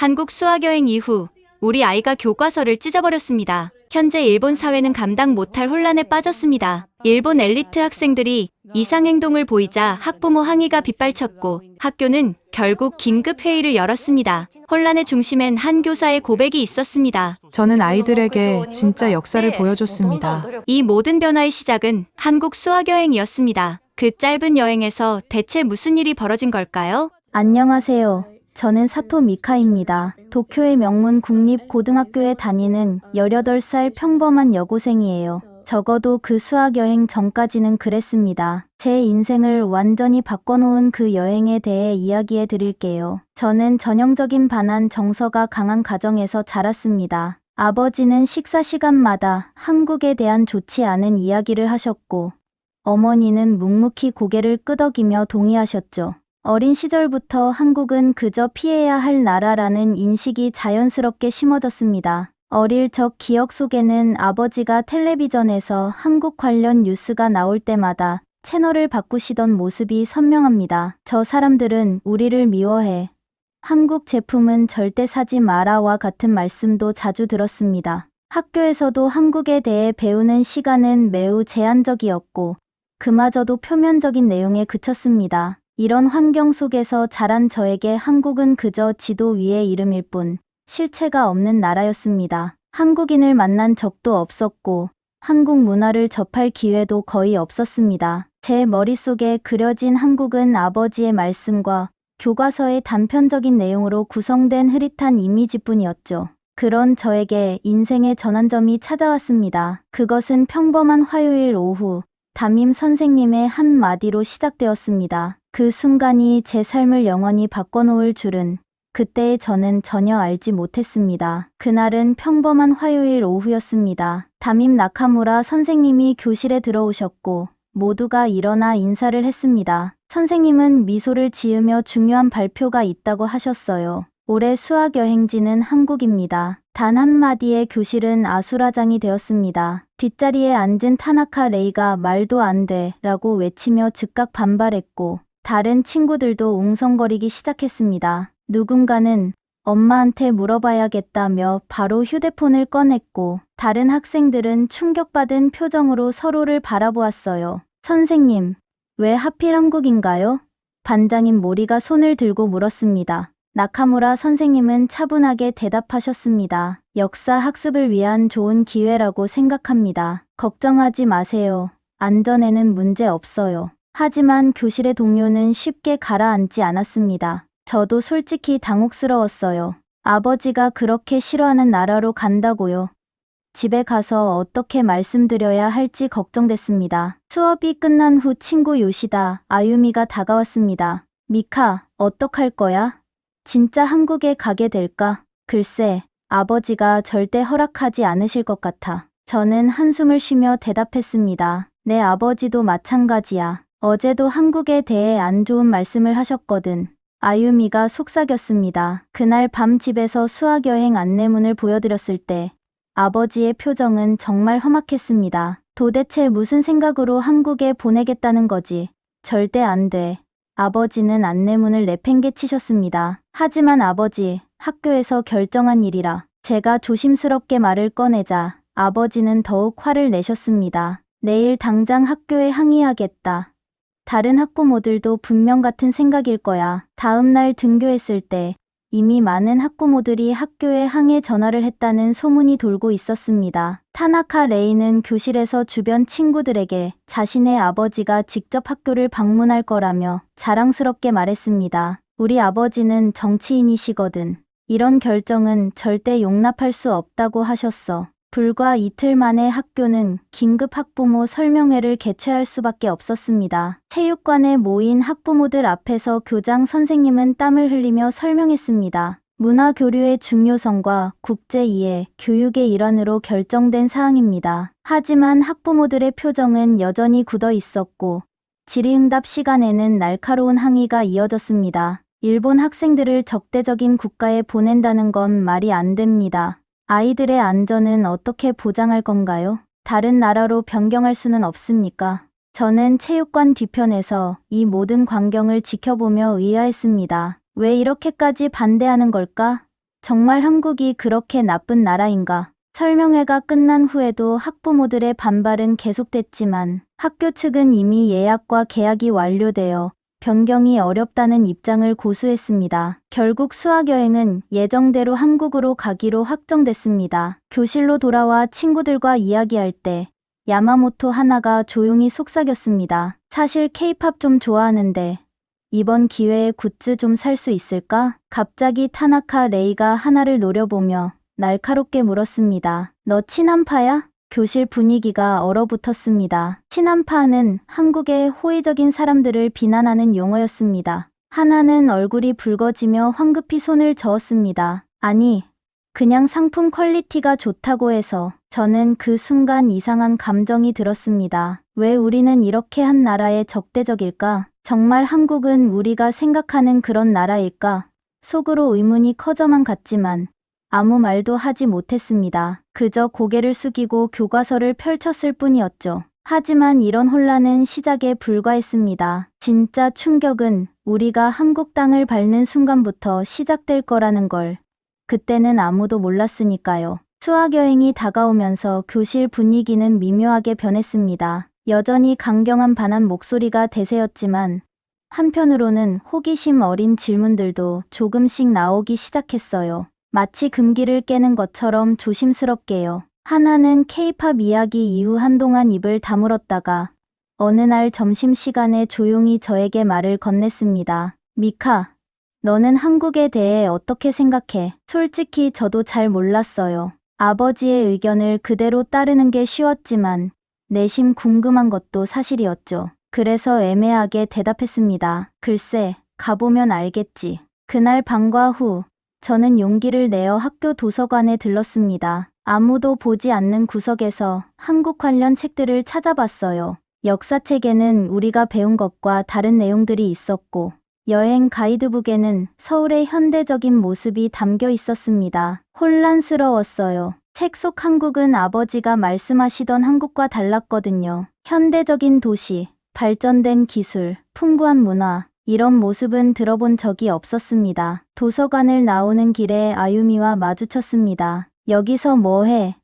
한국 수학여행 이후 우리 아이가 교과서를 찢어버렸습니다. 현재 일본 사회는 감당 못할 혼란에 빠졌습니다. 일본 엘리트 학생들이 이상행동을 보이자 학부모 항의가 빗발쳤고 학교는 결국 긴급회의를 열었습니다. 혼란의 중심엔 한 교사의 고백이 있었습니다. 저는 아이들에게 진짜 역사를 보여줬습니다. 이 모든 변화의 시작은 한국 수학여행이었습니다. 그 짧은 여행에서 대체 무슨 일이 벌어진 걸까요? 안녕하세요. 저는 사토 미카입니다. 도쿄의 명문 국립고등학교에 다니는 18살 평범한 여고생이에요. 적어도 그 수학여행 전까지는 그랬습니다. 제 인생을 완전히 바꿔놓은 그 여행에 대해 이야기해 드릴게요. 저는 전형적인 반한 정서가 강한 가정에서 자랐습니다. 아버지는 식사 시간마다 한국에 대한 좋지 않은 이야기를 하셨고, 어머니는 묵묵히 고개를 끄덕이며 동의하셨죠. 어린 시절부터 한국은 그저 피해야 할 나라라는 인식이 자연스럽게 심어졌습니다. 어릴 적 기억 속에는 아버지가 텔레비전에서 한국 관련 뉴스가 나올 때마다 채널을 바꾸시던 모습이 선명합니다. 저 사람들은 우리를 미워해. 한국 제품은 절대 사지 마라와 같은 말씀도 자주 들었습니다. 학교에서도 한국에 대해 배우는 시간은 매우 제한적이었고, 그마저도 표면적인 내용에 그쳤습니다. 이런 환경 속에서 자란 저에게 한국은 그저 지도 위의 이름일 뿐 실체가 없는 나라였습니다. 한국인을 만난 적도 없었고 한국 문화를 접할 기회도 거의 없었습니다. 제 머릿속에 그려진 한국은 아버지의 말씀과 교과서의 단편적인 내용으로 구성된 흐릿한 이미지뿐이었죠. 그런 저에게 인생의 전환점이 찾아왔습니다. 그것은 평범한 화요일 오후 담임 선생님의 한마디로 시작되었습니다. 그 순간이 제 삶을 영원히 바꿔놓을 줄은 그때의 저는 전혀 알지 못했습니다. 그날은 평범한 화요일 오후였습니다. 담임 나카무라 선생님이 교실에 들어오셨고 모두가 일어나 인사를 했습니다. 선생님은 미소를 지으며 중요한 발표가 있다고 하셨어요. 올해 수학여행지는 한국입니다. 단 한마디에 교실은 아수라장이 되었습니다. 뒷자리에 앉은 타나카 레이가 말도 안 돼 라고 외치며 즉각 반발했고 다른 친구들도 웅성거리기 시작했습니다. 누군가는 엄마한테 물어봐야겠다며 바로 휴대폰을 꺼냈고 다른 학생들은 충격받은 표정으로 서로를 바라보았어요. 선생님, 왜 하필 한국인가요? 반장인 모리가 손을 들고 물었습니다. 나카무라 선생님은 차분하게 대답하셨습니다. 역사 학습을 위한 좋은 기회라고 생각합니다. 걱정하지 마세요. 안전에는 문제 없어요. 하지만 교실의 동료는 쉽게 가라앉지 않았습니다. 저도 솔직히 당혹스러웠어요. 아버지가 그렇게 싫어하는 나라로 간다고요. 집에 가서 어떻게 말씀드려야 할지 걱정됐습니다. 수업이 끝난 후 친구 요시다, 아유미가 다가왔습니다. 미카, 어떡할 거야? 진짜 한국에 가게 될까? 글쎄, 아버지가 절대 허락하지 않으실 것 같아. 저는 한숨을 쉬며 대답했습니다. 내 아버지도 마찬가지야. 어제도 한국에 대해 안 좋은 말씀을 하셨거든. 아유미가 속삭였습니다. 그날 밤 집에서 수학여행 안내문을 보여드렸을 때 아버지의 표정은 정말 험악했습니다. 도대체 무슨 생각으로 한국에 보내겠다는 거지? 절대 안 돼. 아버지는 안내문을 내팽개치셨습니다. 하지만 아버지, 학교에서 결정한 일이라. 제가 조심스럽게 말을 꺼내자 아버지는 더욱 화를 내셨습니다. 내일 당장 학교에 항의하겠다. 다른 학부모들도 분명 같은 생각일 거야. 다음 날 등교했을 때 이미 많은 학부모들이 학교에 항의 전화를 했다는 소문이 돌고 있었습니다. 타나카 레이는 교실에서 주변 친구들에게 자신의 아버지가 직접 학교를 방문할 거라며 자랑스럽게 말했습니다. 우리 아버지는 정치인이시거든. 이런 결정은 절대 용납할 수 없다고 하셨어. 불과 이틀 만에 학교는 긴급 학부모 설명회를 개최할 수밖에 없었습니다. 체육관에 모인 학부모들 앞에서 교장 선생님은 땀을 흘리며 설명했습니다. 문화 교류의 중요성과 국제 이해, 교육의 일환으로 결정된 사항입니다. 하지만 학부모들의 표정은 여전히 굳어 있었고 질의응답 시간에는 날카로운 항의가 이어졌습니다. 일본 학생들을 적대적인 국가에 보낸다는 건 말이 안 됩니다. 아이들의 안전은 어떻게 보장할 건가요? 다른 나라로 변경할 수는 없습니까? 저는 체육관 뒤편에서 이 모든 광경을 지켜보며 의아했습니다. 왜 이렇게까지 반대하는 걸까? 정말 한국이 그렇게 나쁜 나라인가? 설명회가 끝난 후에도 학부모들의 반발은 계속됐지만 학교 측은 이미 예약과 계약이 완료되어 변경이 어렵다는 입장을 고수했습니다. 결국 수학여행은 예정대로 한국으로 가기로 확정됐습니다. 교실로 돌아와 친구들과 이야기할 때 야마모토 하나가 조용히 속삭였습니다. 사실 케이팝 좀 좋아하는데 이번 기회에 굿즈 좀 살 수 있을까? 갑자기 타나카 레이가 하나를 노려보며 날카롭게 물었습니다. 너 친한파야? 교실 분위기가 얼어붙었습니다. 친한파는 한국의 호의적인 사람들을 비난하는 용어였습니다. 하나는 얼굴이 붉어지며 황급히 손을 저었습니다. 아니, 그냥 상품 퀄리티가 좋다고 해서. 저는 그 순간 이상한 감정이 들었습니다. 왜 우리는 이렇게 한 나라에 적대적일까? 정말 한국은 우리가 생각하는 그런 나라일까? 속으로 의문이 커져만 갔지만 아무 말도 하지 못했습니다. 그저 고개를 숙이고 교과서를 펼쳤을 뿐이었죠. 하지만 이런 혼란은 시작에 불과했습니다. 진짜 충격은 우리가 한국 땅을 밟는 순간부터 시작될 거라는 걸 그때는 아무도 몰랐으니까요. 수학여행이 다가오면서 교실 분위기는 미묘하게 변했습니다. 여전히 강경한 반한 목소리가 대세였지만 한편으로는 호기심 어린 질문들도 조금씩 나오기 시작했어요. 마치 금기를 깨는 것처럼 조심스럽게요. 하나는 케이팝 이야기 이후 한동안 입을 다물었다가 어느 날 점심시간에 조용히 저에게 말을 건넸습니다. 미카, 너는 한국에 대해 어떻게 생각해? 솔직히 저도 잘 몰랐어요. 아버지의 의견을 그대로 따르는 게 쉬웠지만 내심 궁금한 것도 사실이었죠. 그래서 애매하게 대답했습니다. 글쎄, 가보면 알겠지. 그날 방과 후 저는 용기를 내어 학교 도서관에 들렀습니다. 아무도 보지 않는 구석에서 한국 관련 책들을 찾아봤어요. 역사책에는 우리가 배운 것과 다른 내용들이 있었고 여행 가이드북에는 서울의 현대적인 모습이 담겨 있었습니다. 혼란스러웠어요. 책 속 한국은 아버지가 말씀하시던 한국과 달랐거든요. 현대적인 도시, 발전된 기술, 풍부한 문화, 이런 모습은 들어본 적이 없었습니다. 도서관을 나오는 길에 아유미와 마주쳤습니다. 여기서 뭐 해?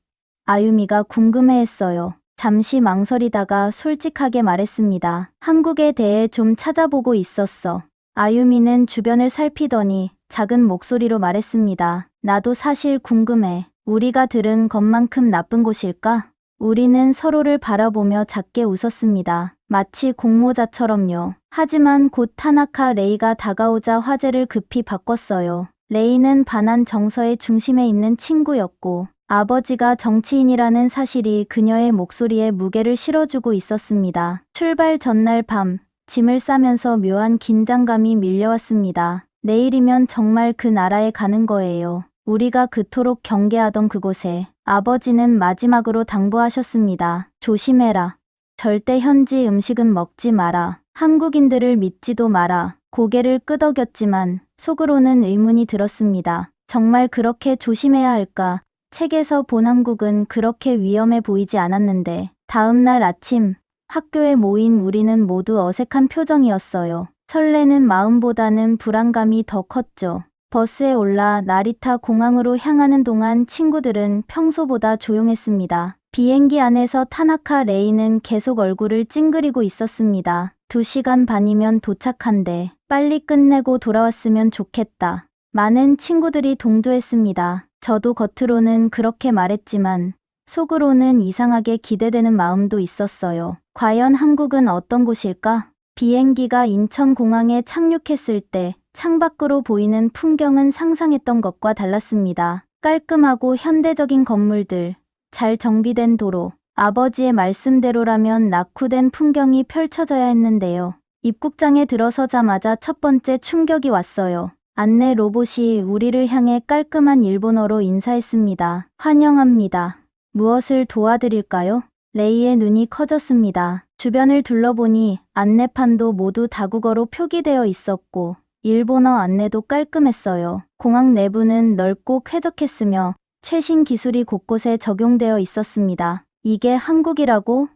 아유미가 궁금해했어요. 잠시 망설이다가 솔직하게 말했습니다. 한국에 대해 좀 찾아보고 있었어. 아유미는 주변을 살피더니 작은 목소리로 말했습니다. 나도 사실 궁금해. 우리가 들은 것만큼 나쁜 곳일까? 우리는 서로를 바라보며 작게 웃었습니다. 마치 공모자처럼요. 하지만 곧 타나카 레이가 다가오자 화제를 급히 바꿨어요. 레이는 반한 정서의 중심에 있는 친구였고 아버지가 정치인이라는 사실이 그녀의 목소리에 무게를 실어주고 있었습니다. 출발 전날 밤 짐을 싸면서 묘한 긴장감이 밀려왔습니다. 내일이면 정말 그 나라에 가는 거예요. 우리가 그토록 경계하던 그곳에. 아버지는 마지막으로 당부하셨습니다. 조심해라. 절대 현지 음식은 먹지 마라. 한국인들을 믿지도 마라. 고개를 끄덕였지만 속으로는 의문이 들었습니다. 정말 그렇게 조심해야 할까? 책에서 본 한국은 그렇게 위험해 보이지 않았는데. 다음 날 아침 학교에 모인 우리는 모두 어색한 표정이었어요. 설레는 마음보다는 불안감이 더 컸죠. 버스에 올라 나리타 공항으로 향하는 동안 친구들은 평소보다 조용했습니다. 비행기 안에서 타나카 레이는 계속 얼굴을 찡그리고 있었습니다. 2시간 반이면 도착한대. 빨리 끝내고 돌아왔으면 좋겠다. 많은 친구들이 동조했습니다. 저도 겉으로는 그렇게 말했지만 속으로는 이상하게 기대되는 마음도 있었어요. 과연 한국은 어떤 곳일까? 비행기가 인천공항에 착륙했을 때 창밖으로 보이는 풍경은 상상했던 것과 달랐습니다. 깔끔하고 현대적인 건물들, 잘 정비된 도로, 아버지의 말씀대로라면 낙후된 풍경이 펼쳐져야 했는데요. 입국장에 들어서자마자 첫 번째 충격이 왔어요. 안내 로봇이 우리를 향해 깔끔한 일본어로 인사했습니다. 환영합니다. 무엇을 도와드릴까요? 레이의 눈이 커졌습니다. 주변을 둘러보니 안내판도 모두 다국어로 표기되어 있었고 일본어 안내도 깔끔했어요. 공항 내부는 넓고 쾌적했으며 최신 기술이 곳곳에 적용되어 있었습니다. 이게 한국이라고?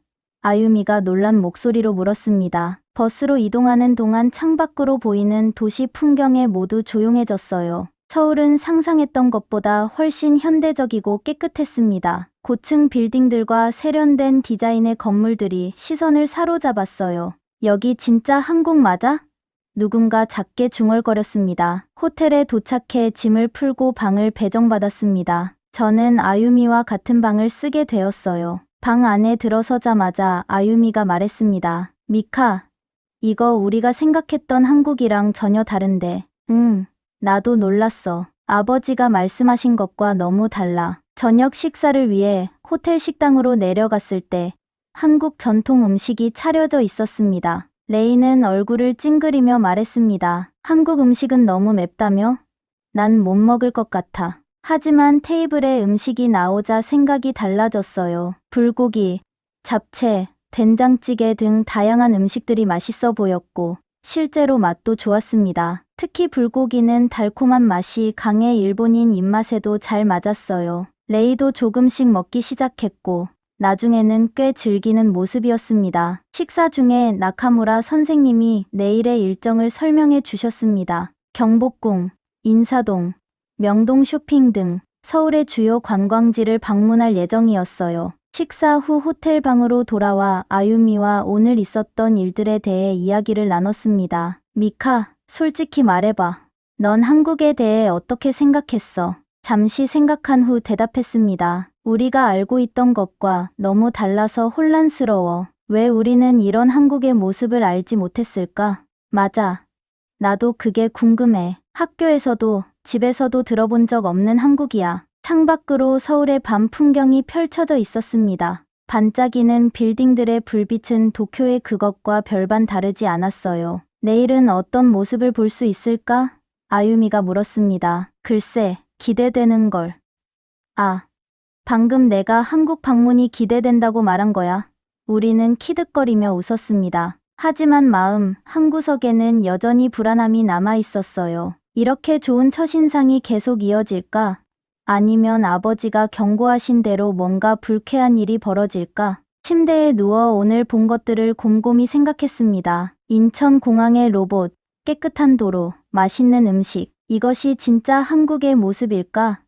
아유미가 놀란 목소리로 물었습니다. 버스로 이동하는 동안 창밖으로 보이는 도시 풍경에 모두 조용해졌어요. 서울은 상상했던 것보다 훨씬 현대적이고 깨끗했습니다. 고층 빌딩들과 세련된 디자인의 건물들이 시선을 사로잡았어요. 여기 진짜 한국 맞아? 누군가 작게 중얼거렸습니다. 호텔에 도착해 짐을 풀고 방을 배정받았습니다. 저는 아유미와 같은 방을 쓰게 되었어요. 방 안에 들어서자마자 아유미가 말했습니다. 미카, 이거 우리가 생각했던 한국이랑 전혀 다른데. 응, 나도 놀랐어. 아버지가 말씀하신 것과 너무 달라. 저녁 식사를 위해 호텔 식당으로 내려갔을 때 한국 전통 음식이 차려져 있었습니다. 레이는 얼굴을 찡그리며 말했습니다. 한국 음식은 너무 맵다며? 난 못 먹을 것 같아. 하지만 테이블에 음식이 나오자 생각이 달라졌어요. 불고기, 잡채, 된장찌개 등 다양한 음식들이 맛있어 보였고 실제로 맛도 좋았습니다. 특히 불고기는 달콤한 맛이 강해 일본인 입맛에도 잘 맞았어요. 레이도 조금씩 먹기 시작했고 나중에는 꽤 즐기는 모습이었습니다. 식사 중에 나카무라 선생님이 내일의 일정을 설명해 주셨습니다. 경복궁, 인사동, 명동 쇼핑 등 서울의 주요 관광지를 방문할 예정이었어요. 식사 후 호텔 방으로 돌아와 아유미와 오늘 있었던 일들에 대해 이야기를 나눴습니다. 미카, 솔직히 말해봐. 넌 한국에 대해 어떻게 생각했어? 잠시 생각한 후 대답했습니다. 우리가 알고 있던 것과 너무 달라서 혼란스러워. 왜 우리는 이런 한국의 모습을 알지 못했을까? 맞아. 나도 그게 궁금해. 학교에서도 집에서도 들어본 적 없는 한국이야. 창밖으로 서울의 밤 풍경이 펼쳐져 있었습니다. 반짝이는 빌딩들의 불빛은 도쿄의 그것과 별반 다르지 않았어요. 내일은 어떤 모습을 볼 수 있을까? 아유미가 물었습니다. 글쎄, 기대되는 걸. 아, 방금 내가 한국 방문이 기대된다고 말한 거야. 우리는 키득거리며 웃었습니다. 하지만 마음 한구석에는 여전히 불안함이 남아 있었어요. 이렇게 좋은 첫인상이 계속 이어질까? 아니면 아버지가 경고하신 대로 뭔가 불쾌한 일이 벌어질까? 침대에 누워 오늘 본 것들을 곰곰이 생각했습니다. 인천공항의 로봇, 깨끗한 도로, 맛있는 음식. 이것이 진짜 한국의 모습일까?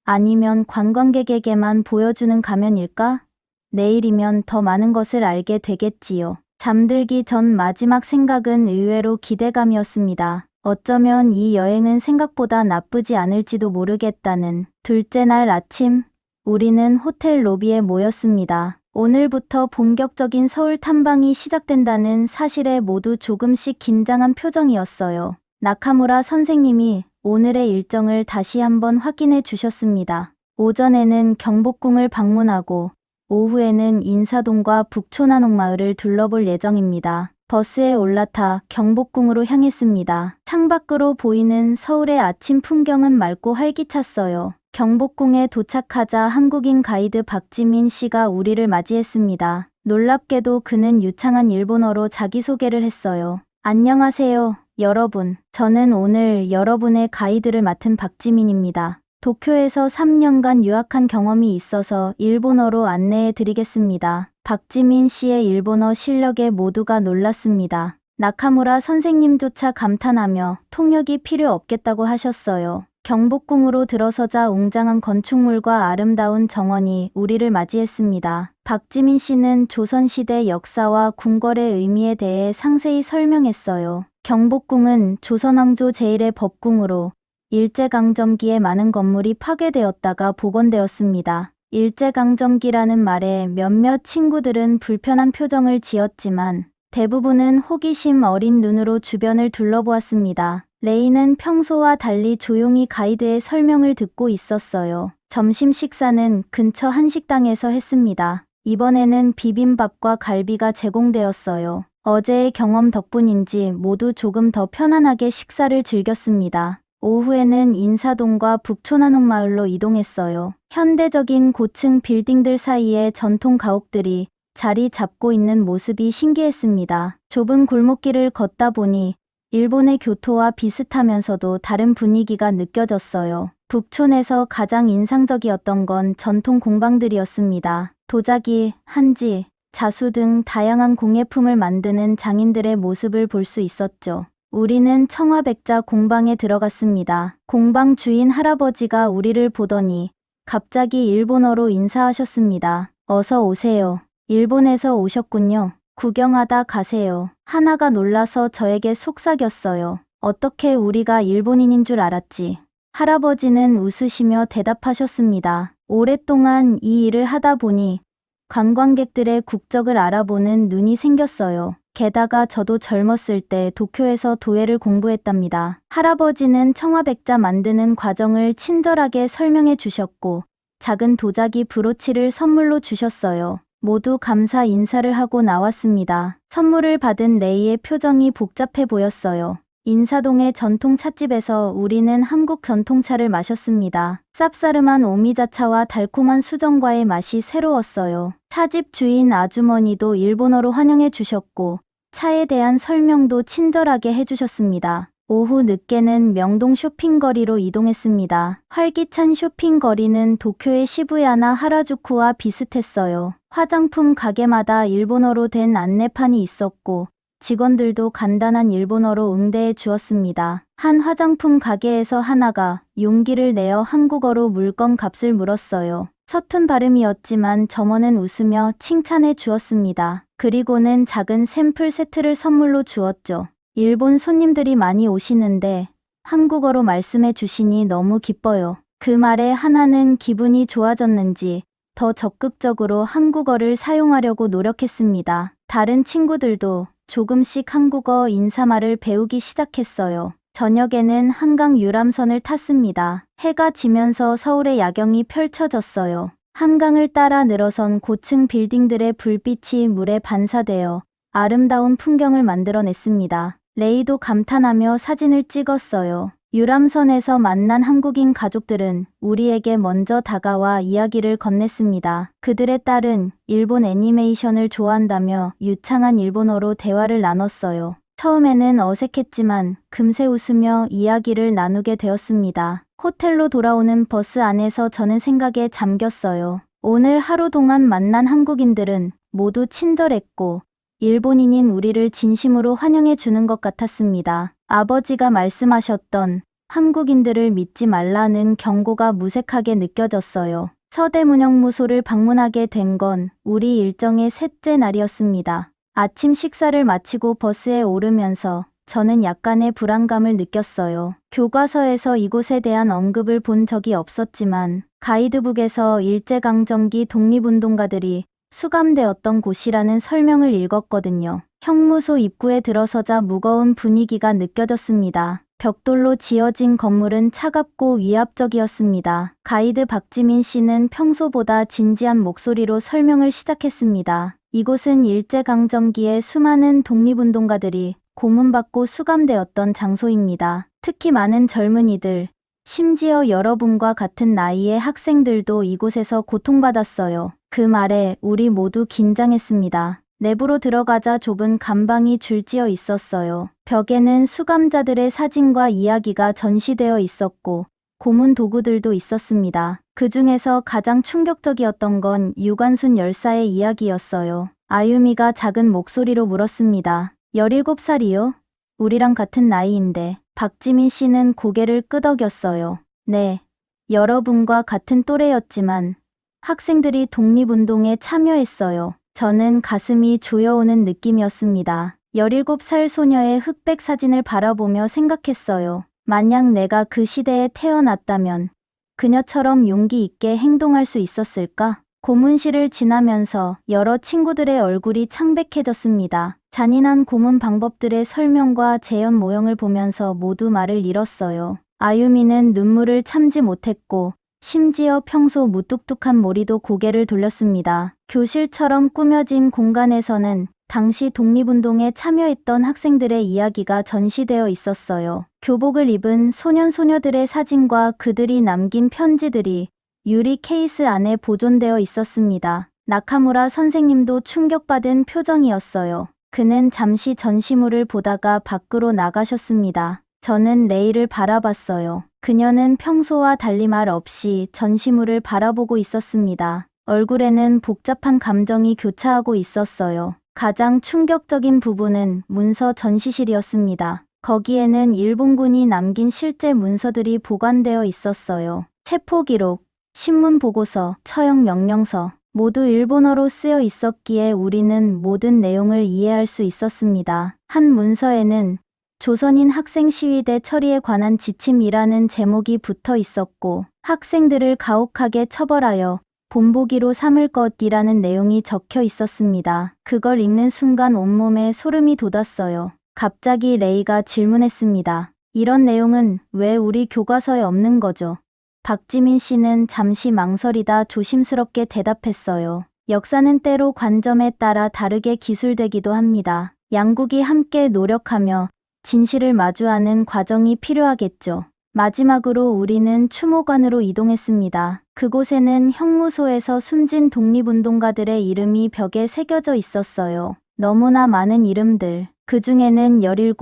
아니면 관광객에게만 보여주는 가면일까? 내일이면 더 많은 것을 알게 되겠지요. 잠들기 전 마지막 생각은 의외로 기대감이었습니다. 어쩌면 이 여행은 생각보다 나쁘지 않을지도 모르겠다는. 둘째 날 아침, 우리는 호텔 로비에 모였습니다. 오늘부터 본격적인 서울 탐방이 시작된다는 사실에 모두 조금씩 긴장한 표정이었어요. 나카무라 선생님이 오늘의 일정을 다시 한번 확인해 주셨습니다. 오전에는 경복궁을 방문하고 오후에는 인사동과 북촌한옥마을을 둘러볼 예정입니다. 버스에 올라타 경복궁으로 향했습니다. 창밖으로 보이는 서울의 아침 풍경은 맑고 활기찼어요. 경복궁에 도착하자 한국인 가이드 박지민 씨가 우리를 맞이했습니다. 놀랍게도 그는 유창한 일본어로 자기소개를 했어요. 안녕하세요, 여러분. 저는 오늘 여러분의 가이드를 맡은 박지민입니다. 도쿄에서 3년간 유학한 경험이 있어서 일본어로 안내해 드리겠습니다. 박지민 씨의 일본어 실력에 모두가 놀랐습니다. 나카무라 선생님조차 감탄하며 통역이 필요 없겠다고 하셨어요. 경복궁으로 들어서자 웅장한 건축물과 아름다운 정원이 우리를 맞이했습니다. 박지민 씨는 조선시대 역사와 궁궐의 의미에 대해 상세히 설명했어요. 경복궁은 조선왕조 제1의 법궁으로 일제강점기에 많은 건물이 파괴되었다가 복원되었습니다. 일제강점기라는 말에 몇몇 친구들은 불편한 표정을 지었지만 대부분은 호기심 어린 눈으로 주변을 둘러보았습니다. 레이는 평소와 달리 조용히 가이드의 설명을 듣고 있었어요. 점심 식사는 근처 한식당에서 했습니다. 이번에는 비빔밥과 갈비가 제공되었어요. 어제의 경험 덕분인지 모두 조금 더 편안하게 식사를 즐겼습니다. 오후에는 인사동과 북촌한옥마을로 이동했어요. 현대적인 고층 빌딩들 사이에 전통 가옥들이 자리 잡고 있는 모습이 신기했습니다. 좁은 골목길을 걷다 보니 일본의 교토와 비슷하면서도 다른 분위기가 느껴졌어요. 북촌에서 가장 인상적이었던 건 전통 공방들이었습니다. 도자기, 한지, 자수 등 다양한 공예품을 만드는 장인들의 모습을 볼 수 있었죠. 우리는 청화백자 공방에 들어갔습니다. 공방 주인 할아버지가 우리를 보더니 갑자기 일본어로 인사하셨습니다. 어서 오세요. 일본에서 오셨군요. 구경하다 가세요. 하나가 놀라서 저에게 속삭였어요. 어떻게 우리가 일본인인 줄 알았지? 할아버지는 웃으시며 대답하셨습니다. 오랫동안 이 일을 하다 보니 관광객들의 국적을 알아보는 눈이 생겼어요. 게다가 저도 젊었을 때 도쿄에서 도예를 공부했답니다. 할아버지는 청화백자 만드는 과정을 친절하게 설명해 주셨고 작은 도자기 브로치를 선물로 주셨어요. 모두 감사 인사를 하고 나왔습니다. 선물을 받은 레이의 표정이 복잡해 보였어요. 인사동의 전통 찻집에서 우리는 한국 전통차를 마셨습니다. 쌉싸름한 오미자차와 달콤한 수정과의 맛이 새로웠어요. 차집 주인 아주머니도 일본어로 환영해 주셨고 차에 대한 설명도 친절하게 해주셨습니다. 오후 늦게는 명동 쇼핑거리로 이동했습니다. 활기찬 쇼핑거리는 도쿄의 시부야나 하라주쿠와 비슷했어요. 화장품 가게마다 일본어로 된 안내판이 있었고 직원들도 간단한 일본어로 응대해 주었습니다. 한 화장품 가게에서 하나가 용기를 내어 한국어로 물건 값을 물었어요. 서툰 발음이었지만 점원은 웃으며 칭찬해 주었습니다. 그리고는 작은 샘플 세트를 선물로 주었죠. 일본 손님들이 많이 오시는데 한국어로 말씀해 주시니 너무 기뻐요. 그 말에 하나는 기분이 좋아졌는지 더 적극적으로 한국어를 사용하려고 노력했습니다. 다른 친구들도 조금씩 한국어 인사말을 배우기 시작했어요. 저녁에는 한강 유람선을 탔습니다. 해가 지면서 서울의 야경이 펼쳐졌어요. 한강을 따라 늘어선 고층 빌딩들의 불빛이 물에 반사되어 아름다운 풍경을 만들어냈습니다. 레이도 감탄하며 사진을 찍었어요. 유람선에서 만난 한국인 가족들은 우리에게 먼저 다가와 이야기를 건넸습니다. 그들의 딸은 일본 애니메이션을 좋아한다며 유창한 일본어로 대화를 나눴어요. 처음에는 어색했지만 금세 웃으며 이야기를 나누게 되었습니다. 호텔로 돌아오는 버스 안에서 저는 생각에 잠겼어요. 오늘 하루 동안 만난 한국인들은 모두 친절했고 일본인인 우리를 진심으로 환영해 주는 것 같았습니다. 아버지가 말씀하셨던 한국인들을 믿지 말라는 경고가 무색하게 느껴졌어요. 서대문형무소를 방문하게 된 건 우리 일정의 셋째 날이었습니다. 아침 식사를 마치고 버스에 오르면서 저는 약간의 불안감을 느꼈어요. 교과서에서 이곳에 대한 언급을 본 적이 없었지만 가이드북에서 일제강점기 독립운동가들이 수감되었던 곳이라는 설명을 읽었거든요. 형무소 입구에 들어서자 무거운 분위기가 느껴졌습니다. 벽돌로 지어진 건물은 차갑고 위압적이었습니다. 가이드 박지민 씨는 평소보다 진지한 목소리로 설명을 시작했습니다. 이곳은 일제강점기에 수많은 독립운동가들이 고문받고 수감되었던 장소입니다. 특히 많은 젊은이들, 심지어 여러분과 같은 나이의 학생들도 이곳에서 고통받았어요. 그 말에 우리 모두 긴장했습니다. 내부로 들어가자 좁은 감방이 줄지어 있었어요. 벽에는 수감자들의 사진과 이야기가 전시되어 있었고 고문 도구들도 있었습니다. 그 중에서 가장 충격적이었던 건 유관순 열사의 이야기였어요. 아유미가 작은 목소리로 물었습니다. 17살이요? 우리랑 같은 나이인데. 박지민 씨는 고개를 끄덕였어요. 네, 여러분과 같은 또래였지만 학생들이 독립운동에 참여했어요. 저는 가슴이 조여오는 느낌이었습니다. 17살 소녀의 흑백 사진을 바라보며 생각했어요. 만약 내가 그 시대에 태어났다면 그녀처럼 용기 있게 행동할 수 있었을까? 고문실을 지나면서 여러 친구들의 얼굴이 창백해졌습니다. 잔인한 고문 방법들의 설명과 재현 모형을 보면서 모두 말을 잃었어요. 아유미는 눈물을 참지 못했고 심지어 평소 무뚝뚝한 모리도 고개를 돌렸습니다. 교실처럼 꾸며진 공간에서는 당시 독립운동에 참여했던 학생들의 이야기가 전시되어 있었어요. 교복을 입은 소년소녀들의 사진과 그들이 남긴 편지들이 유리 케이스 안에 보존되어 있었습니다. 나카무라 선생님도 충격받은 표정이었어요. 그는 잠시 전시물을 보다가 밖으로 나가셨습니다. 저는 레이를 바라봤어요. 그녀는 평소와 달리 말 없이 전시물을 바라보고 있었습니다. 얼굴에는 복잡한 감정이 교차하고 있었어요. 가장 충격적인 부분은 문서 전시실이었습니다. 거기에는 일본군이 남긴 실제 문서들이 보관되어 있었어요. 체포 기록, 신문 보고서, 처형 명령서 모두 일본어로 쓰여 있었기에 우리는 모든 내용을 이해할 수 있었습니다. 한 문서에는 조선인 학생 시위대 처리에 관한 지침이라는 제목이 붙어 있었고 학생들을 가혹하게 처벌하여 본보기로 삼을 것이라는 내용이 적혀 있었습니다. 그걸 읽는 순간 온몸에 소름이 돋았어요. 갑자기 레이가 질문했습니다. 이런 내용은 왜 우리 교과서에 없는 거죠? 박지민 씨는 잠시 망설이다 조심스럽게 대답했어요. 역사는 때로 관점에 따라 다르게 기술되기도 합니다. 양국이 함께 노력하며 진실을 마주하는 과정이 필요하겠죠. 마지막으로 우리는 추모관으로 이동했습니다. 그곳에는 형무소에서 숨진 독립운동가들의 이름이 벽에 새겨져 있었어요. 너무나 많은 이름들. 그 중에는 17,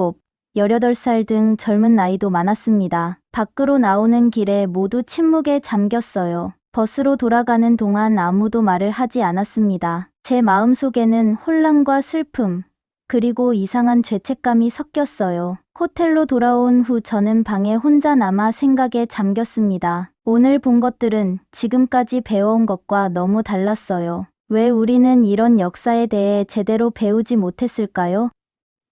18살 등 젊은 나이도 많았습니다. 밖으로 나오는 길에 모두 침묵에 잠겼어요. 버스로 돌아가는 동안 아무도 말을 하지 않았습니다. 제 마음속에는 혼란과 슬픔, 그리고 이상한 죄책감이 섞였어요. 호텔로 돌아온 후 저는 방에 혼자 남아 생각에 잠겼습니다. 오늘 본 것들은 지금까지 배워온 것과 너무 달랐어요. 왜 우리는 이런 역사에 대해 제대로 배우지 못했을까요?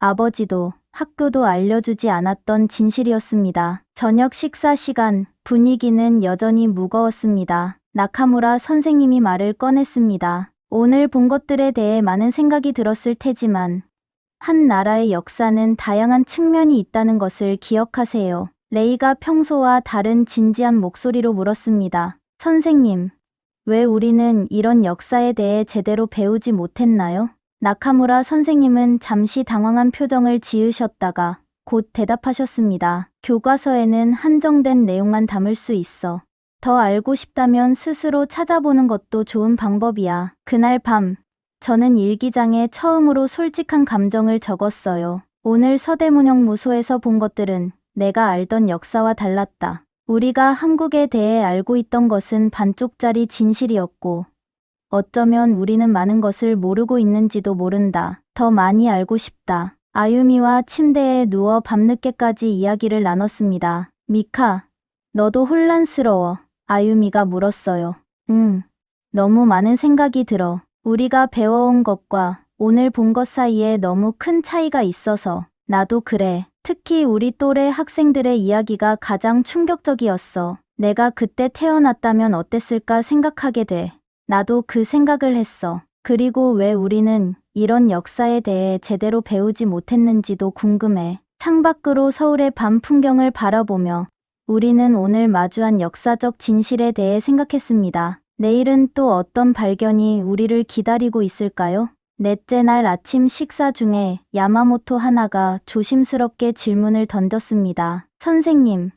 아버지도 학교도 알려주지 않았던 진실이었습니다. 저녁 식사 시간, 분위기는 여전히 무거웠습니다. 나카무라 선생님이 말을 꺼냈습니다. 오늘 본 것들에 대해 많은 생각이 들었을 테지만 한 나라의 역사는 다양한 측면이 있다는 것을 기억하세요. 레이가 평소와 다른 진지한 목소리로 물었습니다. 선생님, 왜 우리는 이런 역사에 대해 제대로 배우지 못했나요? 나카무라 선생님은 잠시 당황한 표정을 지으셨다가 곧 대답하셨습니다. 교과서에는 한정된 내용만 담을 수 있어. 더 알고 싶다면 스스로 찾아보는 것도 좋은 방법이야. 그날 밤, 저는 일기장에 처음으로 솔직한 감정을 적었어요. 오늘 서대문형무소에서 본 것들은 내가 알던 역사와 달랐다. 우리가 한국에 대해 알고 있던 것은 반쪽짜리 진실이었고 어쩌면 우리는 많은 것을 모르고 있는지도 모른다. 더 많이 알고 싶다. 아유미와 침대에 누워 밤늦게까지 이야기를 나눴습니다. 미카, 너도 혼란스러워? 아유미가 물었어요. 응. 너무 많은 생각이 들어. 우리가 배워온 것과 오늘 본 것 사이에 너무 큰 차이가 있어서. 나도 그래. 특히 우리 또래 학생들의 이야기가 가장 충격적이었어. 내가 그때 태어났다면 어땠을까 생각하게 돼. 나도 그 생각을 했어. 그리고 왜 우리는 이런 역사에 대해 제대로 배우지 못했는지도 궁금해. 창밖으로 서울의 밤 풍경을 바라보며 우리는 오늘 마주한 역사적 진실에 대해 생각했습니다. 내일은 또 어떤 발견이 우리를 기다리고 있을까요? 넷째 날 아침 식사 중에 야마모토 하나가 조심스럽게 질문을 던졌습니다. 선생님,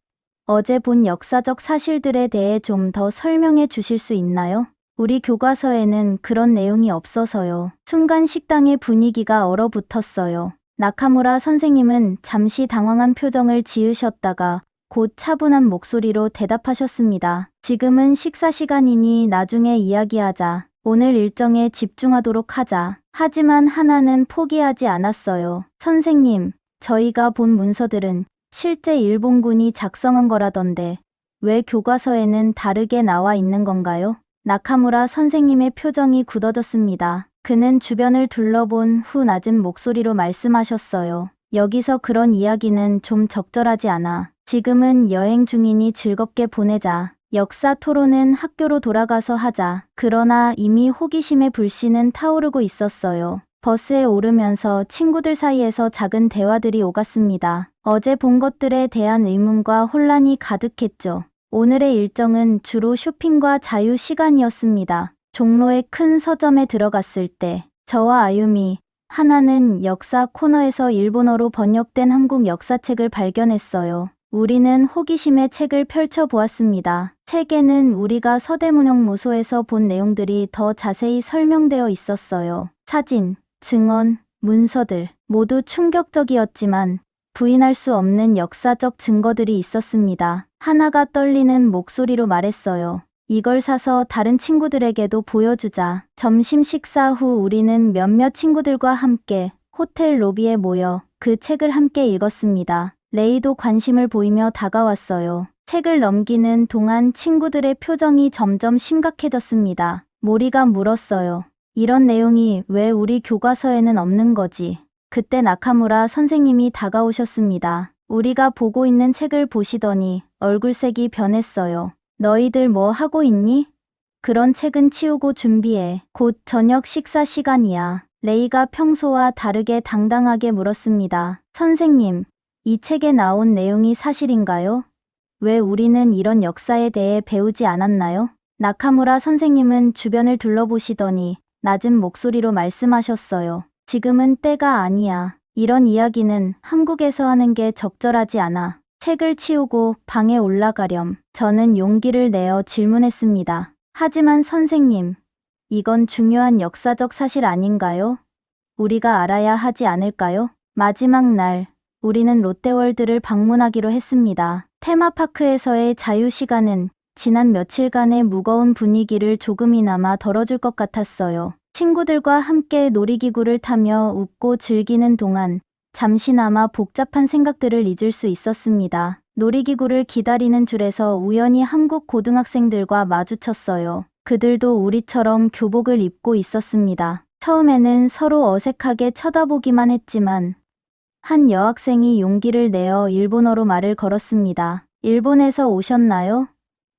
어제 본 역사적 사실들에 대해 좀 더 설명해 주실 수 있나요? 우리 교과서에는 그런 내용이 없어서요. 순간 식당의 분위기가 얼어붙었어요. 나카무라 선생님은 잠시 당황한 표정을 지으셨다가 곧 차분한 목소리로 대답하셨습니다. 지금은 식사 시간이니 나중에 이야기하자. 오늘 일정에 집중하도록 하자. 하지만 하나는 포기하지 않았어요. 선생님, 저희가 본 문서들은 실제 일본군이 작성한 거라던데 왜 교과서에는 다르게 나와 있는 건가요? 나카무라 선생님의 표정이 굳어졌습니다. 그는 주변을 둘러본 후 낮은 목소리로 말씀하셨어요. 여기서 그런 이야기는 좀 적절하지 않아. 지금은 여행 중이니 즐겁게 보내자. 역사 토론은 학교로 돌아가서 하자. 그러나 이미 호기심의 불씨는 타오르고 있었어요. 버스에 오르면서 친구들 사이에서 작은 대화들이 오갔습니다. 어제 본 것들에 대한 의문과 혼란이 가득했죠. 오늘의 일정은 주로 쇼핑과 자유 시간이었습니다. 종로의 큰 서점에 들어갔을 때 저와 아유미, 하나는 역사 코너에서 일본어로 번역된 한국 역사책을 발견했어요. 우리는 호기심에 책을 펼쳐보았습니다. 책에는 우리가 서대문형무소에서 본 내용들이 더 자세히 설명되어 있었어요. 사진, 증언, 문서들 모두 충격적이었지만 부인할 수 없는 역사적 증거들이 있었습니다. 하나가 떨리는 목소리로 말했어요. 이걸 사서 다른 친구들에게도 보여주자. 점심 식사 후 우리는 몇몇 친구들과 함께 호텔 로비에 모여 그 책을 함께 읽었습니다. 레이도 관심을 보이며 다가왔어요. 책을 넘기는 동안 친구들의 표정이 점점 심각해졌습니다. 모리가 물었어요. 이런 내용이 왜 우리 교과서에는 없는 거지? 그때 나카무라 선생님이 다가오셨습니다. 우리가 보고 있는 책을 보시더니 얼굴색이 변했어요. 너희들 뭐 하고 있니? 그런 책은 치우고 준비해. 곧 저녁 식사 시간이야. 레이가 평소와 다르게 당당하게 물었습니다. 선생님, 이 책에 나온 내용이 사실인가요? 왜 우리는 이런 역사에 대해 배우지 않았나요? 나카무라 선생님은 주변을 둘러보시더니 낮은 목소리로 말씀하셨어요. 지금은 때가 아니야. 이런 이야기는 한국에서 하는 게 적절하지 않아. 책을 치우고 방에 올라가렴. 저는 용기를 내어 질문했습니다. 하지만 선생님, 이건 중요한 역사적 사실 아닌가요? 우리가 알아야 하지 않을까요? 마지막 날, 우리는 롯데월드를 방문하기로 했습니다. 테마파크에서의 자유시간은 지난 며칠간의 무거운 분위기를 조금이나마 덜어줄 것 같았어요. 친구들과 함께 놀이기구를 타며 웃고 즐기는 동안 잠시나마 복잡한 생각들을 잊을 수 있었습니다. 놀이기구를 기다리는 줄에서 우연히 한국 고등학생들과 마주쳤어요. 그들도 우리처럼 교복을 입고 있었습니다. 처음에는 서로 어색하게 쳐다보기만 했지만 한 여학생이 용기를 내어 일본어로 말을 걸었습니다. 일본에서 오셨나요?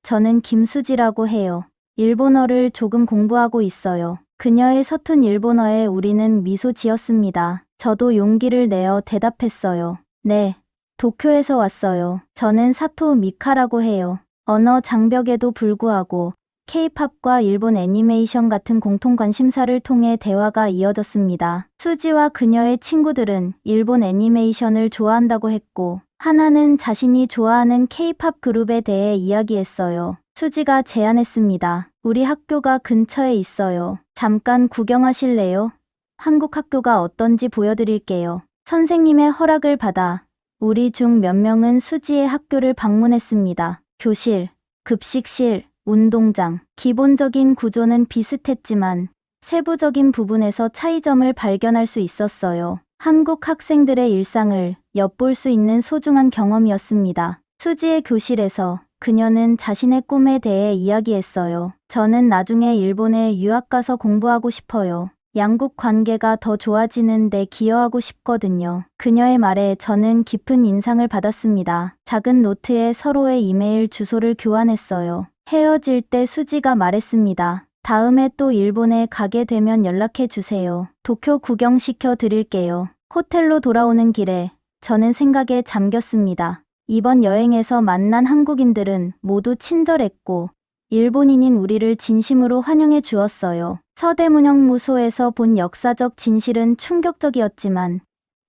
저는 김수지라고 해요. 일본어를 조금 공부하고 있어요. 그녀의 서툰 일본어에 우리는 미소 지었습니다. 저도 용기를 내어 대답했어요. 네, 도쿄에서 왔어요. 저는 사토 미카라고 해요. 언어 장벽에도 불구하고 K-팝과 일본 애니메이션 같은 공통 관심사를 통해 대화가 이어졌습니다. 수지와 그녀의 친구들은 일본 애니메이션을 좋아한다고 했고, 하나는 자신이 좋아하는 K-팝 그룹에 대해 이야기했어요. 수지가 제안했습니다. 우리 학교가 근처에 있어요. 잠깐 구경하실래요? 한국 학교가 어떤지 보여드릴게요. 선생님의 허락을 받아 우리 중 몇 명은 수지의 학교를 방문했습니다. 교실, 급식실, 운동장, 기본적인 구조는 비슷했지만 세부적인 부분에서 차이점을 발견할 수 있었어요. 한국 학생들의 일상을 엿볼 수 있는 소중한 경험이었습니다. 수지의 교실에서 그녀는 자신의 꿈에 대해 이야기했어요. 저는 나중에 일본에 유학 가서 공부하고 싶어요. 양국 관계가 더 좋아지는 데 기여하고 싶거든요. 그녀의 말에 저는 깊은 인상을 받았습니다. 작은 노트에 서로의 이메일 주소를 교환했어요. 헤어질 때 수지가 말했습니다. 다음에 또 일본에 가게 되면 연락해 주세요. 도쿄 구경시켜 드릴게요. 호텔로 돌아오는 길에 저는 생각에 잠겼습니다. 이번 여행에서 만난 한국인들은 모두 친절했고 일본인인 우리를 진심으로 환영해 주었어요. 서대문형무소에서 본 역사적 진실은 충격적이었지만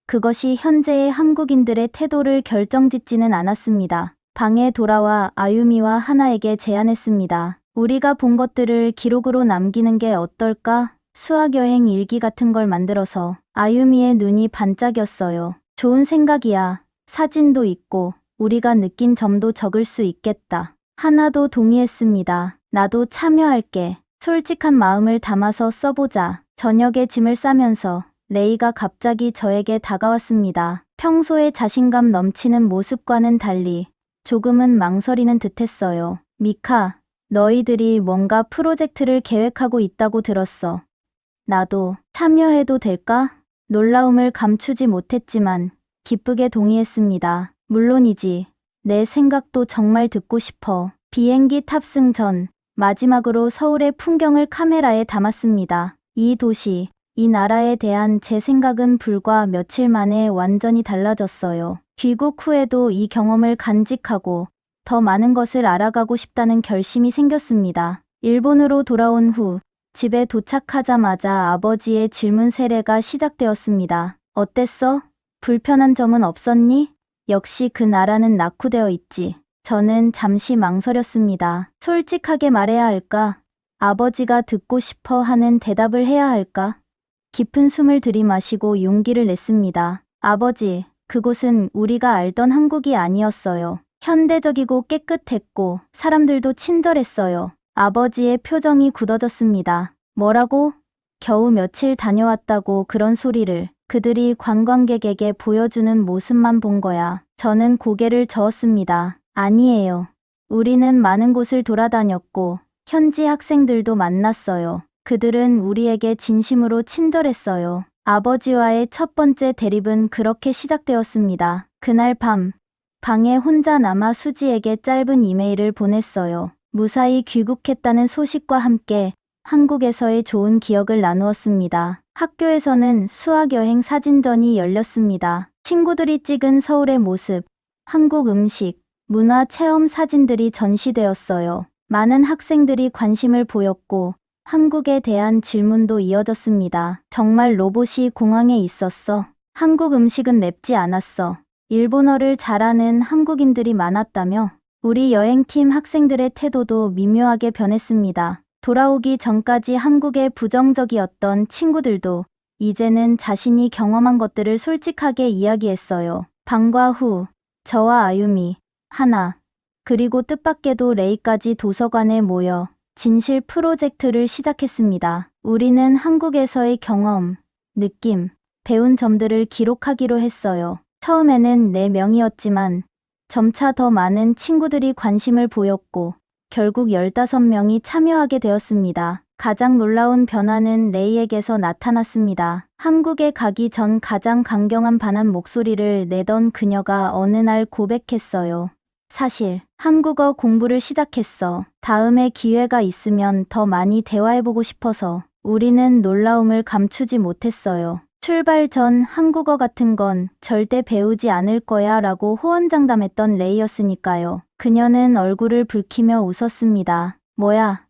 그것이 현재의 한국인들의 태도를 결정짓지는 않았습니다. 방에 돌아와 아유미와 하나에게 제안했습니다. 우리가 본 것들을 기록으로 남기는 게 어떨까? 수학여행 일기 같은 걸 만들어서. 아유미의 눈이 반짝였어요. 좋은 생각이야. 사진도 있고 우리가 느낀 점도 적을 수 있겠다. 하나도 동의했습니다. 나도 참여할게. 솔직한 마음을 담아서 써보자. 저녁에 짐을 싸면서 레이가 갑자기 저에게 다가왔습니다. 평소에 자신감 넘치는 모습과는 달리 조금은 망설이는 듯했어요. 미카, 너희들이 뭔가 프로젝트를 계획하고 있다고 들었어. 나도 참여해도 될까? 놀라움을 감추지 못했지만 기쁘게 동의했습니다. 물론이지. 내 생각도 정말 듣고 싶어. 비행기 탑승 전 마지막으로 서울의 풍경을 카메라에 담았습니다. 이 도시, 이 나라에 대한 제 생각은 불과 며칠 만에 완전히 달라졌어요. 귀국 후에도 이 경험을 간직하고 더 많은 것을 알아가고 싶다는 결심이 생겼습니다. 일본으로 돌아온 후 집에 도착하자마자 아버지의 질문 세례가 시작되었습니다. 어땠어? 불편한 점은 없었니? 역시 그 나라는 낙후되어 있지. 저는 잠시 망설였습니다. 솔직하게 말해야 할까? 아버지가 듣고 싶어 하는 대답을 해야 할까? 깊은 숨을 들이마시고 용기를 냈습니다. 아버지, 그곳은 우리가 알던 한국이 아니었어요. 현대적이고 깨끗했고 사람들도 친절했어요. 아버지의 표정이 굳어졌습니다. 뭐라고? 겨우 며칠 다녀왔다고 그런 소리를. 그들이 관광객에게 보여주는 모습만 본 거야. 저는 고개를 저었습니다. 아니에요. 우리는 많은 곳을 돌아다녔고 현지 학생들도 만났어요. 그들은 우리에게 진심으로 친절했어요. 아버지와의 첫 번째 대립은 그렇게 시작되었습니다. 그날 밤, 방에 혼자 남아 수지에게 짧은 이메일을 보냈어요. 무사히 귀국했다는 소식과 함께 한국에서의 좋은 기억을 나누었습니다. 학교에서는 수학여행 사진전이 열렸습니다. 친구들이 찍은 서울의 모습, 한국 음식, 문화 체험 사진들이 전시되었어요. 많은 학생들이 관심을 보였고 한국에 대한 질문도 이어졌습니다. 정말 로봇이 공항에 있었어? 한국 음식은 맵지 않았어? 일본어를 잘하는 한국인들이 많았다며? 우리 여행팀 학생들의 태도도 미묘하게 변했습니다. 돌아오기 전까지 한국에 부정적이었던 친구들도 이제는 자신이 경험한 것들을 솔직하게 이야기했어요. 방과 후, 저와 아유미, 하나, 그리고 뜻밖에도 레이까지 도서관에 모여 진실 프로젝트를 시작했습니다. 우리는 한국에서의 경험, 느낌, 배운 점들을 기록하기로 했어요. 처음에는 4명이었지만 점차 더 많은 친구들이 관심을 보였고 결국 15명이 참여하게 되었습니다. 가장 놀라운 변화는 레이에게서 나타났습니다. 한국에 가기 전 가장 강경한 반한 목소리를 내던 그녀가 어느 날 고백했어요. 사실 한국어 공부를 시작했어. 다음에 기회가 있으면 더 많이 대화해보고 싶어서. 우리는 놀라움을 감추지 못했어요. 출발 전 한국어 같은 건 절대 배우지 않을 거야 라고 호언장담했던 레이였으니까요. 그녀는 얼굴을 붉히며 웃었습니다. 뭐야?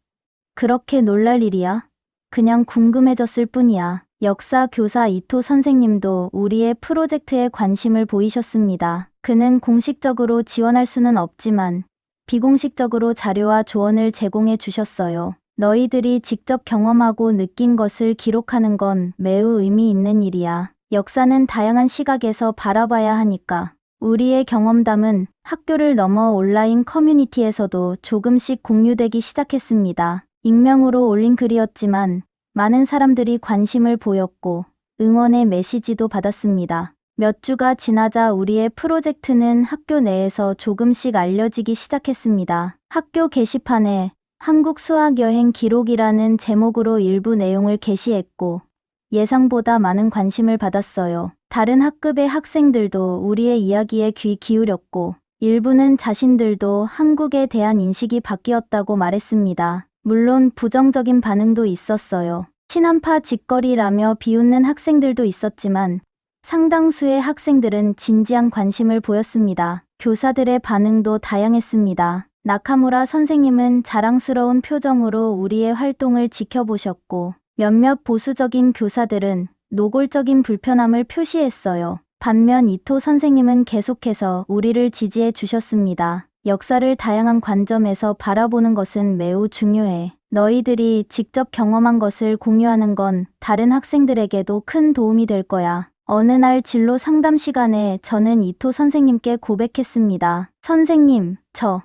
그렇게 놀랄 일이야? 그냥 궁금해졌을 뿐이야. 역사 교사 이토 선생님도 우리의 프로젝트에 관심을 보이셨습니다. 그는 공식적으로 지원할 수는 없지만 비공식적으로 자료와 조언을 제공해 주셨어요. 너희들이 직접 경험하고 느낀 것을 기록하는 건 매우 의미 있는 일이야. 역사는 다양한 시각에서 바라봐야 하니까. 우리의 경험담은 학교를 넘어 온라인 커뮤니티에서도 조금씩 공유되기 시작했습니다. 익명으로 올린 글이었지만 많은 사람들이 관심을 보였고 응원의 메시지도 받았습니다. 몇 주가 지나자 우리의 프로젝트는 학교 내에서 조금씩 알려지기 시작했습니다. 학교 게시판에 한국 수학여행 기록이라는 제목으로 일부 내용을 게시했고 예상보다 많은 관심을 받았어요. 다른 학급의 학생들도 우리의 이야기에 귀 기울였고 일부는 자신들도 한국에 대한 인식이 바뀌었다고 말했습니다. 물론 부정적인 반응도 있었어요. 친한파 짓거리라며 비웃는 학생들도 있었지만 상당수의 학생들은 진지한 관심을 보였습니다. 교사들의 반응도 다양했습니다. 나카무라 선생님은 자랑스러운 표정으로 우리의 활동을 지켜보셨고 몇몇 보수적인 교사들은 노골적인 불편함을 표시했어요. 반면 이토 선생님은 계속해서 우리를 지지해 주셨습니다. 역사를 다양한 관점에서 바라보는 것은 매우 중요해. 너희들이 직접 경험한 것을 공유하는 건 다른 학생들에게도 큰 도움이 될 거야. 어느 날 진로 상담 시간에 저는 이토 선생님께 고백했습니다. 선생님, 저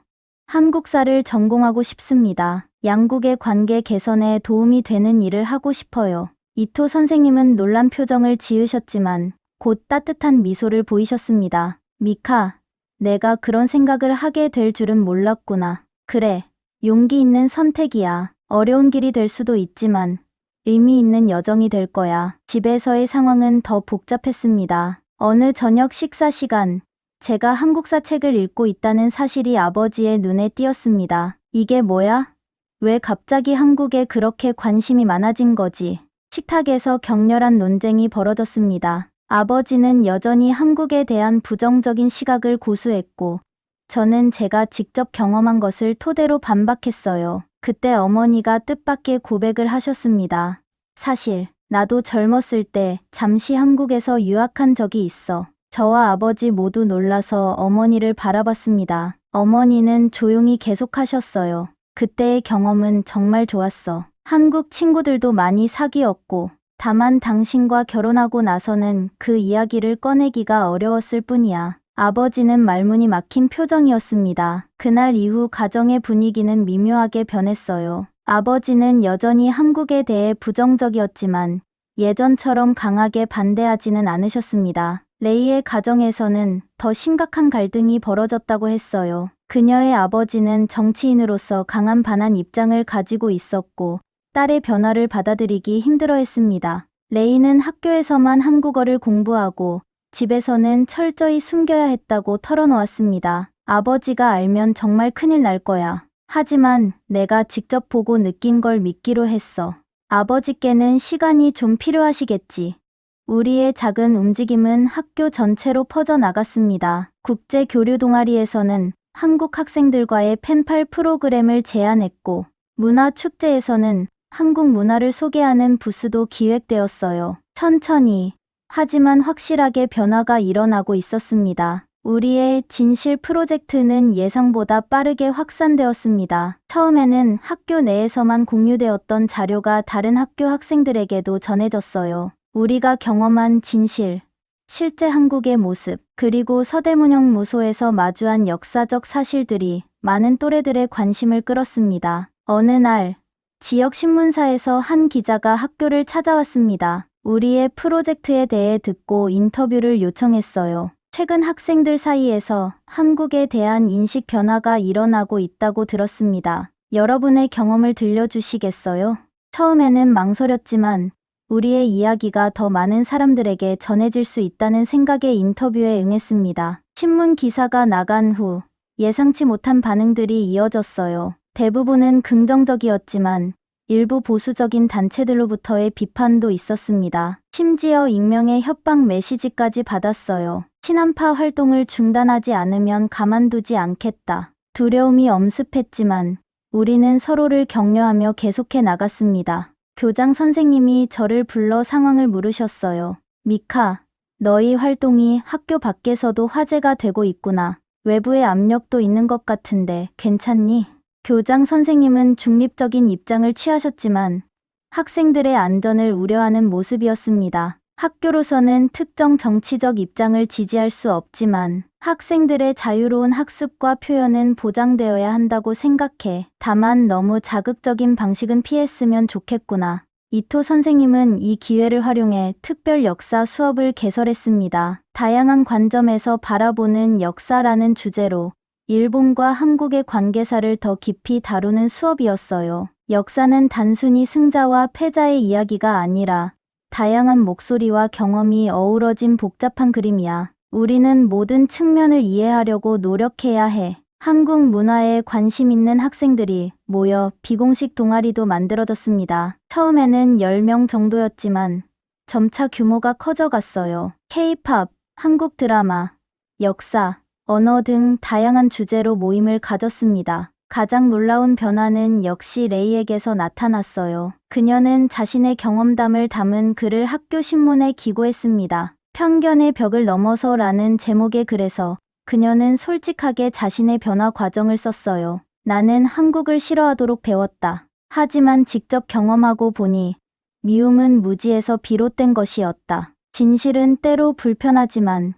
한국사를 전공하고 싶습니다. 양국의 관계 개선에 도움이 되는 일을 하고 싶어요. 이토 선생님은 놀란 표정을 지으셨지만 곧 따뜻한 미소를 보이셨습니다. 미카, 내가 그런 생각을 하게 될 줄은 몰랐구나. 그래, 용기 있는 선택이야. 어려운 길이 될 수도 있지만 의미 있는 여정이 될 거야. 집에서의 상황은 더 복잡했습니다. 어느 저녁 식사 시간, 제가 한국사 책을 읽고 있다는 사실이 아버지의 눈에 띄었습니다. 이게 뭐야? 왜 갑자기 한국에 그렇게 관심이 많아진 거지? 식탁에서 격렬한 논쟁이 벌어졌습니다. 아버지는 여전히 한국에 대한 부정적인 시각을 고수했고, 저는 제가 직접 경험한 것을 토대로 반박했어요. 그때 어머니가 뜻밖의 고백을 하셨습니다. 사실, 나도 젊었을 때 잠시 한국에서 유학한 적이 있어. 저와 아버지 모두 놀라서 어머니를 바라봤습니다. 어머니는 조용히 계속하셨어요. 그때의 경험은 정말 좋았어. 한국 친구들도 많이 사귀었고, 다만 당신과 결혼하고 나서는 그 이야기를 꺼내기가 어려웠을 뿐이야. 아버지는 말문이 막힌 표정이었습니다. 그날 이후 가정의 분위기는 미묘하게 변했어요. 아버지는 여전히 한국에 대해 부정적이었지만 예전처럼 강하게 반대하지는 않으셨습니다. 레이의 가정에서는 더 심각한 갈등이 벌어졌다고 했어요. 그녀의 아버지는 정치인으로서 강한 반한 입장을 가지고 있었고 딸의 변화를 받아들이기 힘들어했습니다. 레이는 학교에서만 한국어를 공부하고 집에서는 철저히 숨겨야 했다고 털어놓았습니다. 아버지가 알면 정말 큰일 날 거야. 하지만 내가 직접 보고 느낀 걸 믿기로 했어. 아버지께는 시간이 좀 필요하시겠지. 우리의 작은 움직임은 학교 전체로 퍼져나갔습니다. 국제 교류 동아리에서는 한국 학생들과의 펜팔 프로그램을 제안했고, 문화 축제에서는 한국 문화를 소개하는 부스도 기획되었어요. 천천히, 하지만 확실하게 변화가 일어나고 있었습니다. 우리의 진실 프로젝트는 예상보다 빠르게 확산되었습니다. 처음에는 학교 내에서만 공유되었던 자료가 다른 학교 학생들에게도 전해졌어요. 우리가 경험한 진실, 실제 한국의 모습, 그리고 서대문형 무소에서 마주한 역사적 사실들이 많은 또래들의 관심을 끌었습니다. 어느 날, 지역 신문사에서 한 기자가 학교를 찾아왔습니다. 우리의 프로젝트에 대해 듣고 인터뷰를 요청했어요. 최근 학생들 사이에서 한국에 대한 인식 변화가 일어나고 있다고 들었습니다. 여러분의 경험을 들려주시겠어요? 처음에는 망설였지만 우리의 이야기가 더 많은 사람들에게 전해질 수 있다는 생각에 인터뷰에 응했습니다. 신문 기사가 나간 후 예상치 못한 반응들이 이어졌어요. 대부분은 긍정적이었지만 일부 보수적인 단체들로부터의 비판도 있었습니다. 심지어 익명의 협박 메시지까지 받았어요. 친한파 활동을 중단하지 않으면 가만두지 않겠다. 두려움이 엄습했지만 우리는 서로를 격려하며 계속해 나갔습니다. 교장 선생님이 저를 불러 상황을 물으셨어요. 미카, 너희 활동이 학교 밖에서도 화제가 되고 있구나. 외부의 압력도 있는 것 같은데 괜찮니? 교장 선생님은 중립적인 입장을 취하셨지만 학생들의 안전을 우려하는 모습이었습니다. 학교로서는 특정 정치적 입장을 지지할 수 없지만 학생들의 자유로운 학습과 표현은 보장되어야 한다고 생각해. 다만 너무 자극적인 방식은 피했으면 좋겠구나. 이토 선생님은 이 기회를 활용해 특별 역사 수업을 개설했습니다. 다양한 관점에서 바라보는 역사라는 주제로 일본과 한국의 관계사를 더 깊이 다루는 수업이었어요. 역사는 단순히 승자와 패자의 이야기가 아니라 다양한 목소리와 경험이 어우러진 복잡한 그림이야. 우리는 모든 측면을 이해하려고 노력해야 해. 한국 문화에 관심 있는 학생들이 모여 비공식 동아리도 만들어졌습니다. 처음에는 10명 정도였지만 점차 규모가 커져갔어요. K-팝, 한국 드라마, 역사, 언어 등 다양한 주제로 모임을 가졌습니다. 가장 놀라운 변화는 역시 레이에게서 나타났어요. 그녀는 자신의 경험담을 담은 글을 학교 신문에 기고했습니다. 편견의 벽을 넘어서라는 제목의 글에서 그녀는 솔직하게 자신의 변화 과정을 썼어요. 나는 한국을 싫어하도록 배웠다. 하지만 직접 경험하고 보니 미움은 무지에서 비롯된 것이었다. 진실은 때로 불편하지만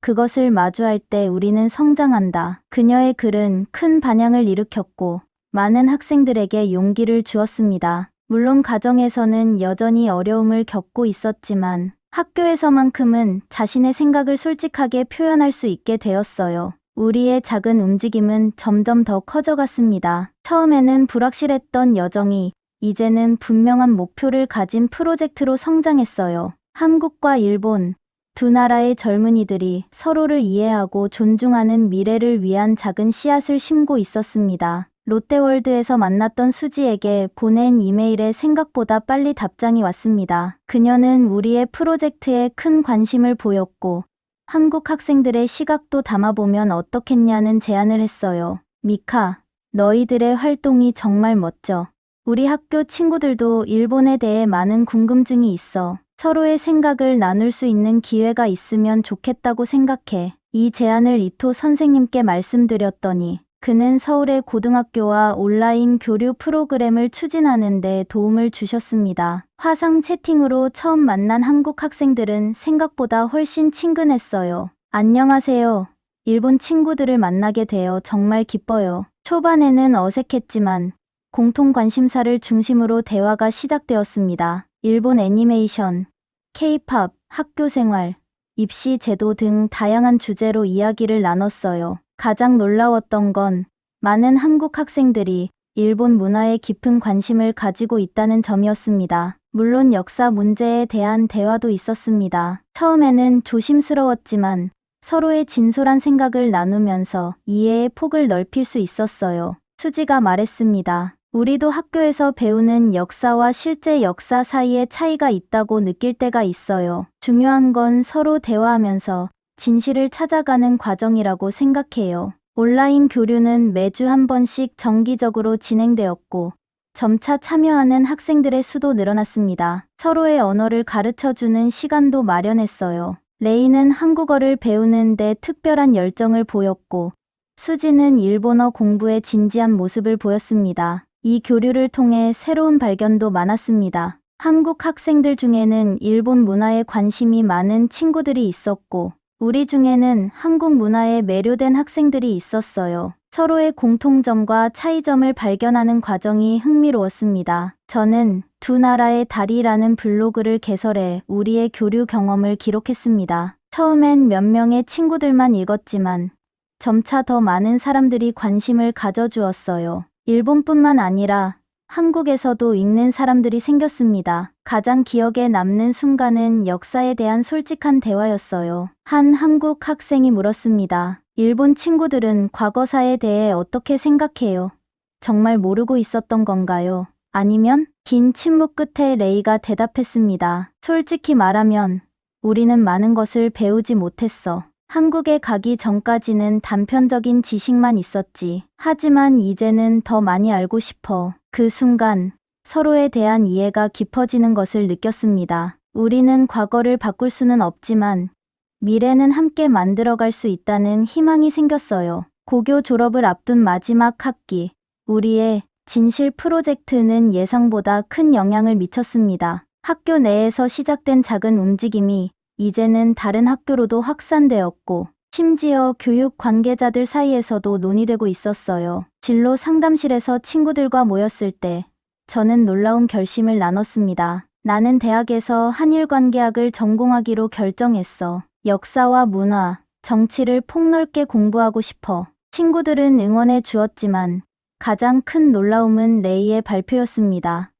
그것을 마주할 때 우리는 성장한다. 그녀의 글은 큰 반향을 일으켰고 많은 학생들에게 용기를 주었습니다. 물론 가정에서는 여전히 어려움을 겪고 있었지만 학교에서만큼은 자신의 생각을 솔직하게 표현할 수 있게 되었어요. 우리의 작은 움직임은 점점 더 커져갔습니다. 처음에는 불확실했던 여정이 이제는 분명한 목표를 가진 프로젝트로 성장했어요. 한국과 일본, 두 나라의 젊은이들이 서로를 이해하고 존중하는 미래를 위한 작은 씨앗을 심고 있었습니다. 롯데월드에서 만났던 수지에게 보낸 이메일에 생각보다 빨리 답장이 왔습니다. 그녀는 우리의 프로젝트에 큰 관심을 보였고 한국 학생들의 시각도 담아보면 어떻겠냐는 제안을 했어요. 미카, 너희들의 활동이 정말 멋져. 우리 학교 친구들도 일본에 대해 많은 궁금증이 있어. 서로의 생각을 나눌 수 있는 기회가 있으면 좋겠다고 생각해. 이 제안을 이토 선생님께 말씀드렸더니 그는 서울의 고등학교와 온라인 교류 프로그램을 추진하는 데 도움을 주셨습니다. 화상 채팅으로 처음 만난 한국 학생들은 생각보다 훨씬 친근했어요. 안녕하세요. 일본 친구들을 만나게 되어 정말 기뻐요. 초반에는 어색했지만 공통 관심사를 중심으로 대화가 시작되었습니다. 일본 애니메이션, K-팝, 학교 생활, 입시 제도 등 다양한 주제로 이야기를 나눴어요. 가장 놀라웠던 건 많은 한국 학생들이 일본 문화에 깊은 관심을 가지고 있다는 점이었습니다. 물론 역사 문제에 대한 대화도 있었습니다. 처음에는 조심스러웠지만 서로의 진솔한 생각을 나누면서 이해의 폭을 넓힐 수 있었어요. 수지가 말했습니다. 우리도 학교에서 배우는 역사와 실제 역사 사이에 차이가 있다고 느낄 때가 있어요. 중요한 건 서로 대화하면서 진실을 찾아가는 과정이라고 생각해요. 온라인 교류는 매주 한 번씩 정기적으로 진행되었고, 점차 참여하는 학생들의 수도 늘어났습니다. 서로의 언어를 가르쳐주는 시간도 마련했어요. 레이는 한국어를 배우는데 특별한 열정을 보였고, 수지는 일본어 공부에 진지한 모습을 보였습니다. 이 교류를 통해 새로운 발견도 많았습니다. 한국 학생들 중에는 일본 문화에 관심이 많은 친구들이 있었고, 우리 중에는 한국 문화에 매료된 학생들이 있었어요. 서로의 공통점과 차이점을 발견하는 과정이 흥미로웠습니다. 저는 두 나라의 다리라는 블로그를 개설해 우리의 교류 경험을 기록했습니다. 처음엔 몇 명의 친구들만 읽었지만 점차 더 많은 사람들이 관심을 가져주었어요. 일본뿐만 아니라 한국에서도 읽는 사람들이 생겼습니다. 가장 기억에 남는 순간은 역사에 대한 솔직한 대화였어요. 한 한국 학생이 물었습니다. 일본 친구들은 과거사에 대해 어떻게 생각해요? 정말 모르고 있었던 건가요? 아니면? 긴 침묵 끝에 레이가 대답했습니다. 솔직히 말하면 우리는 많은 것을 배우지 못했어. 한국에 가기 전까지는 단편적인 지식만 있었지. 하지만 이제는 더 많이 알고 싶어. 그 순간 서로에 대한 이해가 깊어지는 것을 느꼈습니다. 우리는 과거를 바꿀 수는 없지만 미래는 함께 만들어갈 수 있다는 희망이 생겼어요. 고교 졸업을 앞둔 마지막 학기, 우리의 진실 프로젝트는 예상보다 큰 영향을 미쳤습니다. 학교 내에서 시작된 작은 움직임이 이제는 다른 학교로도 확산되었고, 심지어 교육 관계자들 사이에서도 논의되고 있었어요. 진로 상담실에서 친구들과 모였을 때 저는 놀라운 결심을 나눴습니다. 나는 대학에서 한일관계학을 전공하기로 결정했어. 역사와 문화, 정치를 폭넓게 공부하고 싶어. 친구들은 응원해 주었지만 가장 큰 놀라움은 레이의 발표였습니다.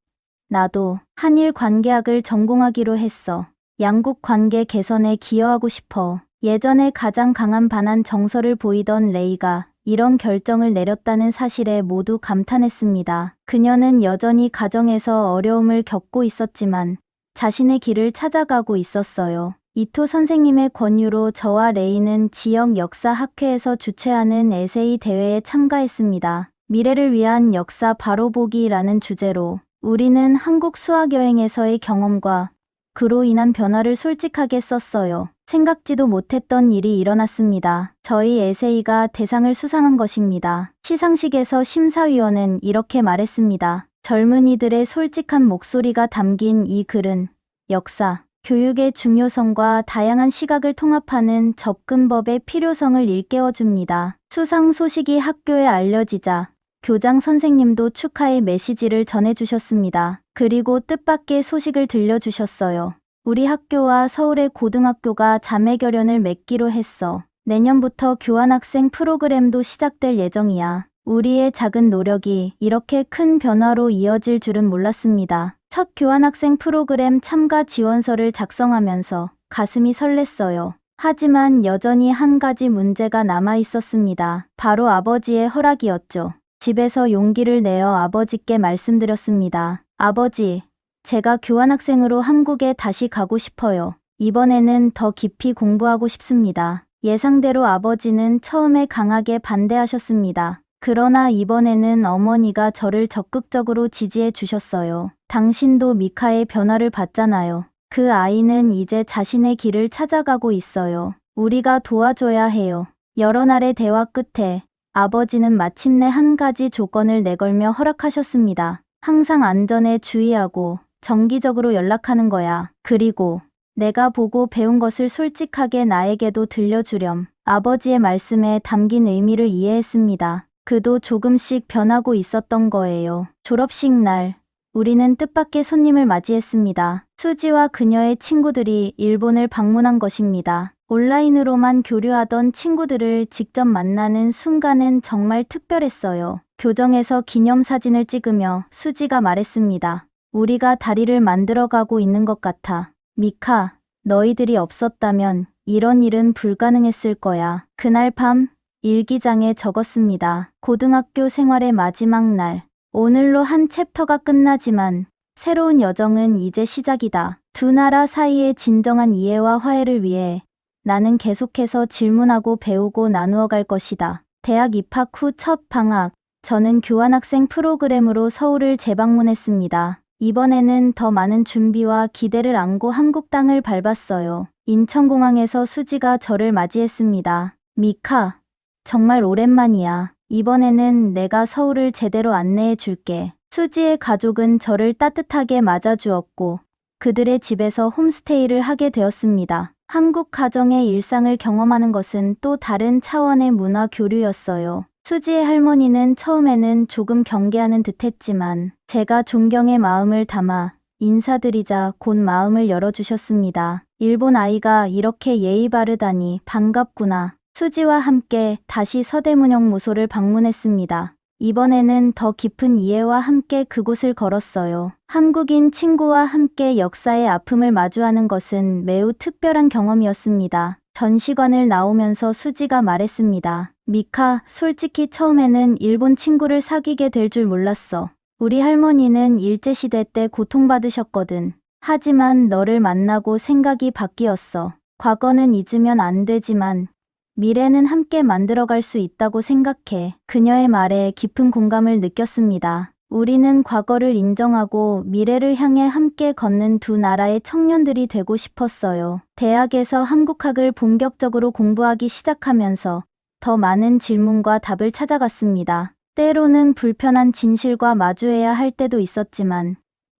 나도 한일관계학을 전공하기로 했어. 양국 관계 개선에 기여하고 싶어. 예전에 가장 강한 반한 정서를 보이던 레이가 이런 결정을 내렸다는 사실에 모두 감탄했습니다. 그녀는 여전히 가정에서 어려움을 겪고 있었지만 자신의 길을 찾아가고 있었어요. 이토 선생님의 권유로 저와 레이는 지역 역사학회에서 주최하는 에세이 대회에 참가했습니다. 미래를 위한 역사 바로보기라는 주제로 우리는 한국 수학여행에서의 경험과 그로 인한 변화를 솔직하게 썼어요. 생각지도 못했던 일이 일어났습니다. 저희 에세이가 대상을 수상한 것입니다. 시상식에서 심사위원은 이렇게 말했습니다. 젊은이들의 솔직한 목소리가 담긴 이 글은 역사, 교육의 중요성과 다양한 시각을 통합하는 접근법의 필요성을 일깨워줍니다. 수상 소식이 학교에 알려지자 교장 선생님도 축하의 메시지를 전해주셨습니다. 그리고 뜻밖의 소식을 들려주셨어요. 우리 학교와 서울의 고등학교가 자매결연을 맺기로 했어. 내년부터 교환학생 프로그램도 시작될 예정이야. 우리의 작은 노력이 이렇게 큰 변화로 이어질 줄은 몰랐습니다. 첫 교환학생 프로그램 참가 지원서를 작성하면서 가슴이 설렜어요. 하지만 여전히 한 가지 문제가 남아 있었습니다. 바로 아버지의 허락이었죠. 집에서 용기를 내어 아버지께 말씀드렸습니다. 아버지, 제가 교환학생으로 한국에 다시 가고 싶어요. 이번에는 더 깊이 공부하고 싶습니다. 예상대로 아버지는 처음에 강하게 반대하셨습니다. 그러나 이번에는 어머니가 저를 적극적으로 지지해 주셨어요. 당신도 미카의 변화를 봤잖아요. 그 아이는 이제 자신의 길을 찾아가고 있어요. 우리가 도와줘야 해요. 여러 날의 대화 끝에 아버지는 마침내 한 가지 조건을 내걸며 허락하셨습니다. 항상 안전에 주의하고 정기적으로 연락하는 거야. 그리고 내가 보고 배운 것을 솔직하게 나에게도 들려주렴. 아버지의 말씀에 담긴 의미를 이해했습니다. 그도 조금씩 변하고 있었던 거예요. 졸업식 날, 우리는 뜻밖의 손님을 맞이했습니다. 수지와 그녀의 친구들이 일본을 방문한 것입니다. 온라인으로만 교류하던 친구들을 직접 만나는 순간은 정말 특별했어요. 교정에서 기념사진을 찍으며 수지가 말했습니다. 우리가 다리를 만들어가고 있는 것 같아. 미카, 너희들이 없었다면 이런 일은 불가능했을 거야. 그날 밤 일기장에 적었습니다. 고등학교 생활의 마지막 날. 오늘로 한 챕터가 끝나지만 새로운 여정은 이제 시작이다. 두 나라 사이의 진정한 이해와 화해를 위해 나는 계속해서 질문하고 배우고 나누어 갈 것이다. 대학 입학 후 첫 방학, 저는 교환학생 프로그램으로 서울을 재방문했습니다. 이번에는 더 많은 준비와 기대를 안고 한국 땅을 밟았어요. 인천공항에서 수지가 저를 맞이했습니다. 미카, 정말 오랜만이야. 이번에는 내가 서울을 제대로 안내해 줄게. 수지의 가족은 저를 따뜻하게 맞아주었고 그들의 집에서 홈스테이를 하게 되었습니다. 한국 가정의 일상을 경험하는 것은 또 다른 차원의 문화 교류였어요. 수지의 할머니는 처음에는 조금 경계하는 듯했지만 제가 존경의 마음을 담아 인사드리자 곧 마음을 열어주셨습니다. 일본 아이가 이렇게 예의 바르다니 반갑구나. 수지와 함께 다시 서대문형 무소를 방문했습니다. 이번에는 더 깊은 이해와 함께 그곳을 걸었어요. 한국인 친구와 함께 역사의 아픔을 마주하는 것은 매우 특별한 경험이었습니다. 전시관을 나오면서 수지가 말했습니다. 미카, 솔직히 처음에는 일본 친구를 사귀게 될 줄 몰랐어. 우리 할머니는 일제시대 때 고통받으셨거든. 하지만 너를 만나고 생각이 바뀌었어. 과거는 잊으면 안 되지만 미래는 함께 만들어갈 수 있다고 생각해. 그녀의 말에 깊은 공감을 느꼈습니다. 우리는 과거를 인정하고 미래를 향해 함께 걷는 두 나라의 청년들이 되고 싶었어요. 대학에서 한국학을 본격적으로 공부하기 시작하면서 더 많은 질문과 답을 찾아갔습니다. 때로는 불편한 진실과 마주해야 할 때도 있었지만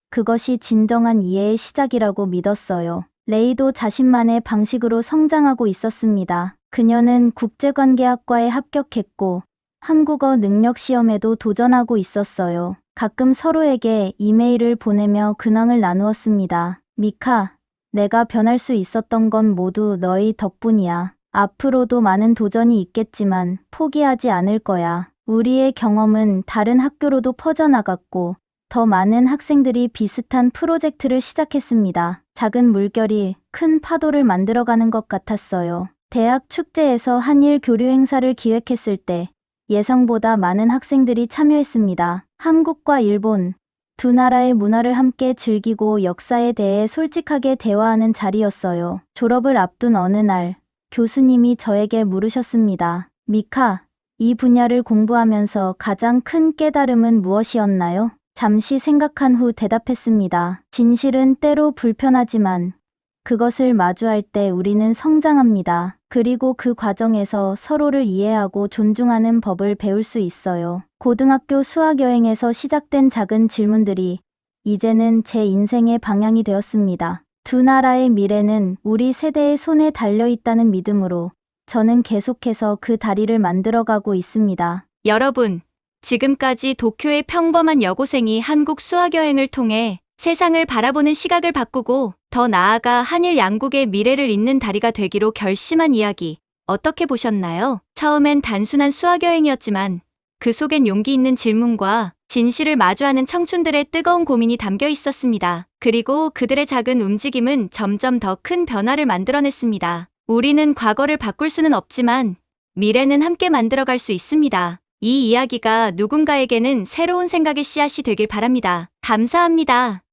그것이 진정한 이해의 시작이라고 믿었어요. 레이도 자신만의 방식으로 성장하고 있었습니다. 그녀는 국제관계학과에 합격했고 한국어 능력 시험에도 도전하고 있었어요. 가끔 서로에게 이메일을 보내며 근황을 나누었습니다. 미카, 내가 변할 수 있었던 건 모두 너희 덕분이야. 앞으로도 많은 도전이 있겠지만 포기하지 않을 거야. 우리의 경험은 다른 학교로도 퍼져나갔고 더 많은 학생들이 비슷한 프로젝트를 시작했습니다. 작은 물결이 큰 파도를 만들어가는 것 같았어요. 대학 축제에서 한일 교류 행사를 기획했을 때 예상보다 많은 학생들이 참여했습니다. 한국과 일본, 두 나라의 문화를 함께 즐기고 역사에 대해 솔직하게 대화하는 자리였어요. 졸업을 앞둔 어느 날, 교수님이 저에게 물으셨습니다. 미카, 이 분야를 공부하면서 가장 큰 깨달음은 무엇이었나요? 잠시 생각한 후 대답했습니다. 진실은 때로 불편하지만 그것을 마주할 때 우리는 성장합니다. 그리고 그 과정에서 서로를 이해하고 존중하는 법을 배울 수 있어요. 고등학교 수학여행에서 시작된 작은 질문들이 이제는 제 인생의 방향이 되었습니다. 두 나라의 미래는 우리 세대의 손에 달려 있다는 믿음으로 저는 계속해서 그 다리를 만들어가고 있습니다. 여러분, 지금까지 도쿄의 평범한 여고생이 한국 수학여행을 통해 세상을 바라보는 시각을 바꾸고 더 나아가 한일 양국의 미래를 잇는 다리가 되기로 결심한 이야기 어떻게 보셨나요? 처음엔 단순한 수학여행이었지만 그 속엔 용기 있는 질문과 진실을 마주하는 청춘들의 뜨거운 고민이 담겨 있었습니다. 그리고 그들의 작은 움직임은 점점 더 큰 변화를 만들어냈습니다. 우리는 과거를 바꿀 수는 없지만 미래는 함께 만들어갈 수 있습니다. 이 이야기가 누군가에게는 새로운 생각의 씨앗이 되길 바랍니다. 감사합니다.